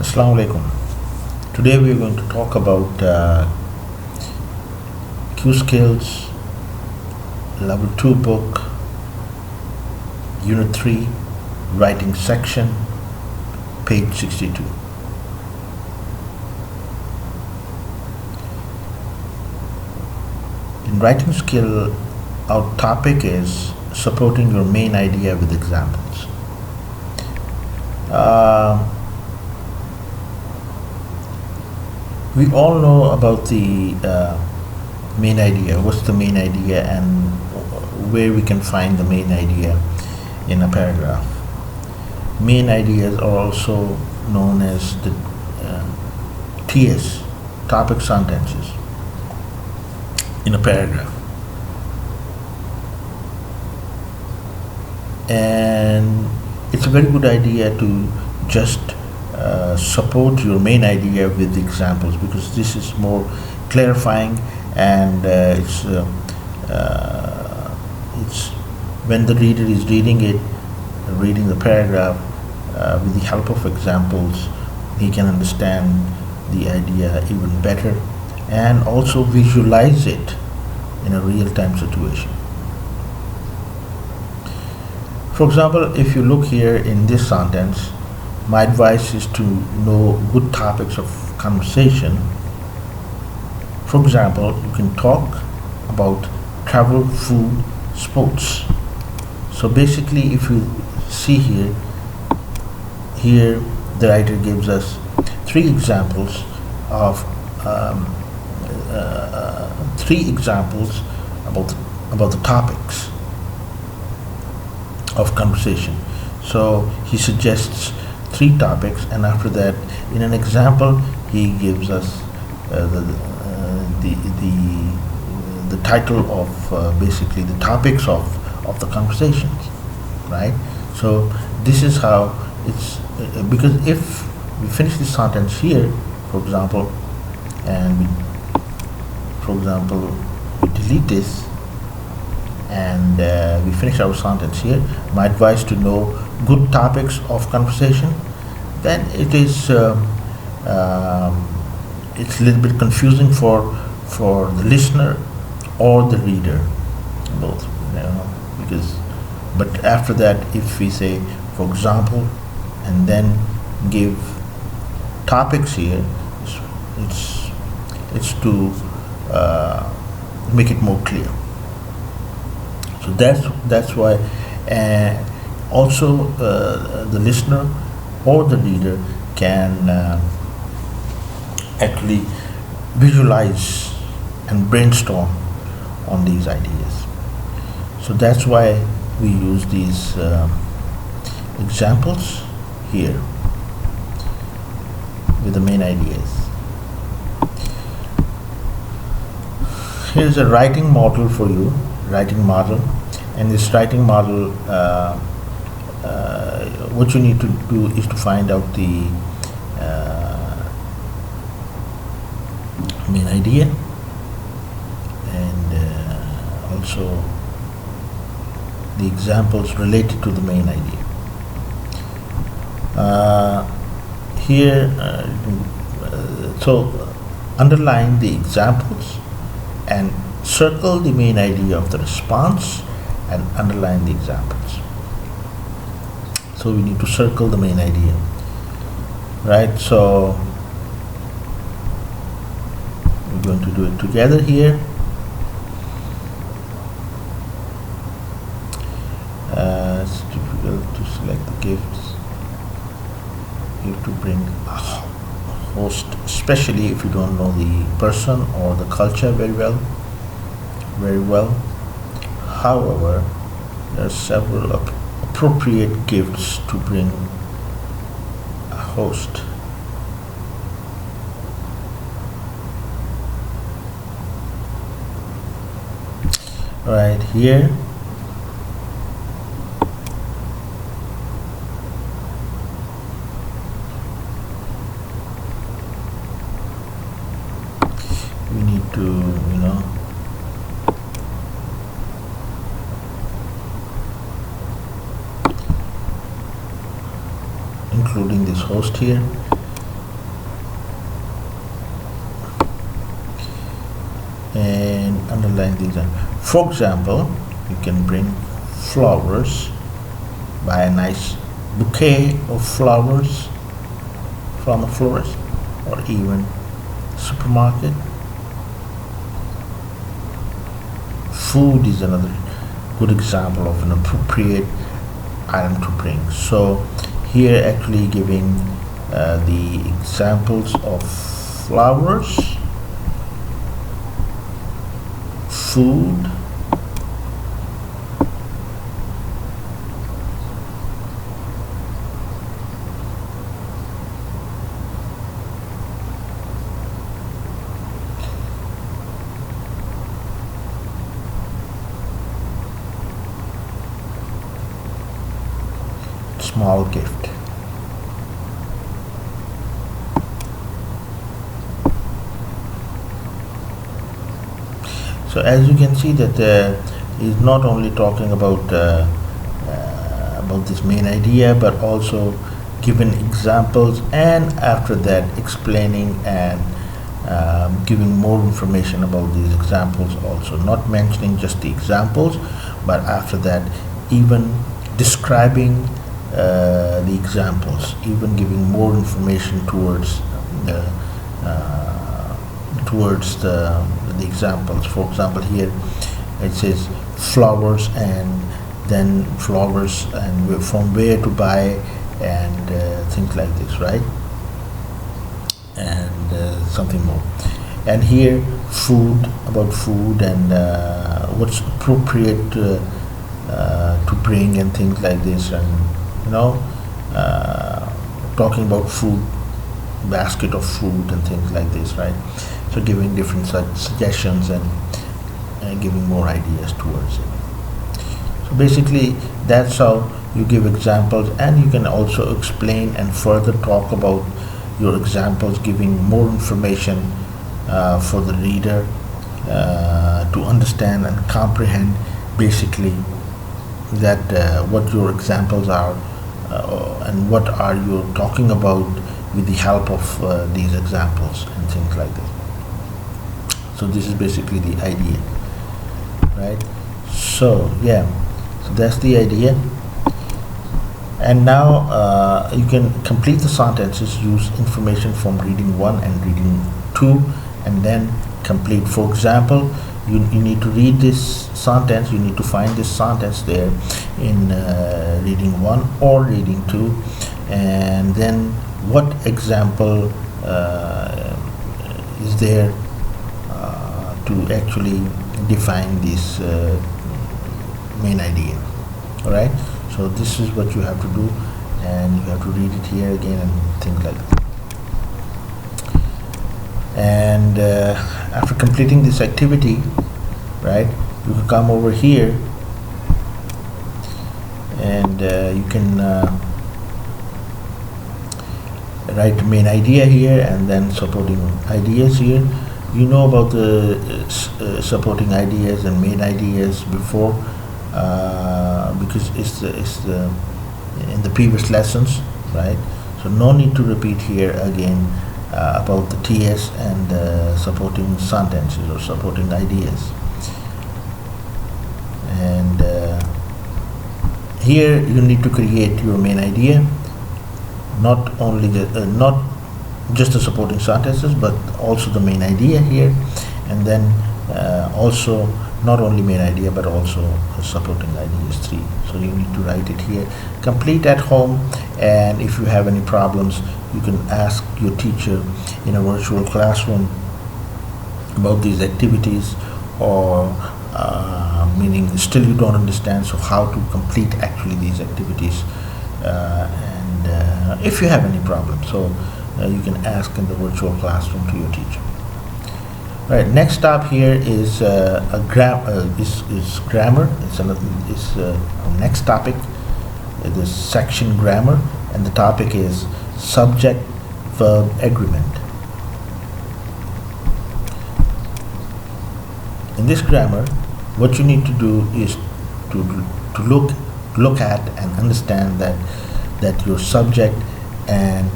Assalamu alaikum. Today we are going to talk about Q Skills Level 2 book, Unit 3, Writing section, page 62. In writing skill, our topic is supporting your main idea with examples. We all know about the main idea. What's the main idea and where we can find the main idea in a paragraph. Main ideas are also known as the TS, topic sentences, in a paragraph. And it's a very good idea to just support your main idea with examples, because this is more clarifying, and it's when the reader is reading the paragraph with the help of examples, he can understand the idea even better and also visualize it in a real-time situation. For example, if you look here in this sentence, my advice is to know good topics of conversation. For example, you can talk about travel, food, sports. So basically, if you see here the writer gives us three examples about the topics of conversation. So he suggests three topics, and after that, in an example, he gives us the title of basically the topics of the conversations, right? So this is how it's because if we finish this sentence here, for example, and we delete this and we finish our sentence here, my advice to know good topics of conversation, then it is it's a little bit confusing for the listener or the reader, both, because. But after that, if we say, for example, and then give topics here, it's to make it more clear. So that's why also the listener or the reader can actually visualize and brainstorm on these ideas. So that's why we use these examples here with the main ideas. Here's a writing model for you, and this writing model, what you need to do is to find out the main idea, and also the examples related to the main idea. So underline the examples and circle the main idea of the response and underline the examples. So we need to circle the main idea, right? So we're going to do it together here. It's difficult to select the gifts. You have to bring a host, especially if you don't know the person or the culture very well. However, there are several appropriate gifts to bring a host. Right here, we need to, including this host here. and underline these. For example, you can bring flowers, buy a nice bouquet of flowers from a florist or even supermarket. Food is another good example of an appropriate item to bring. So here actually giving the examples of flowers, food, small gift. So as you can see that he's not only talking about this main idea, but also given examples, and after that explaining and giving more information about these examples also, not mentioning just the examples, but after that even describing the examples, even giving more information towards the the examples. For example, here it says flowers, and then flowers and from where to buy, and things like this, right? And something more. And here food, about food, and what's appropriate to bring and things like this, and talking about food, basket of food and things like this, right? So giving different suggestions and giving more ideas towards it. So basically that's how you give examples, and you can also explain and further talk about your examples, giving more information for the reader to understand and comprehend basically that what your examples are and what are you talking about with the help of these examples and things like this. So this is basically the idea, right? So yeah, so that's the idea. And now you can complete the sentences, use information from reading 1 and reading 2, and then complete. For example, you need to read this sentence, you need to find this sentence there in reading 1 or reading 2, and then what example is there to actually define this main idea. All right, so this is what you have to do, and you have to read it here again and things like that. And after completing this activity, right, you can come over here and you can write the main idea here and then supporting ideas here. You know about the supporting ideas and main ideas before, because it's in the previous lessons, right? So no need to repeat here again about the TS and supporting sentences or supporting ideas. And here you need to create your main idea, not only not just the supporting sentences, but also the main idea here, and then also not only main idea but also supporting ideas 3. So you need to write it here, complete at home, and if you have any problems you can ask your teacher in a virtual classroom about these activities, or meaning still you don't understand, so how to complete actually these activities, and if you have any problems, so you can ask in the virtual classroom to your teacher. Right, next stop here is grammar. It's next topic. It is section grammar, and the topic is subject-verb agreement. In this grammar, what you need to do is to look at and understand that your subject and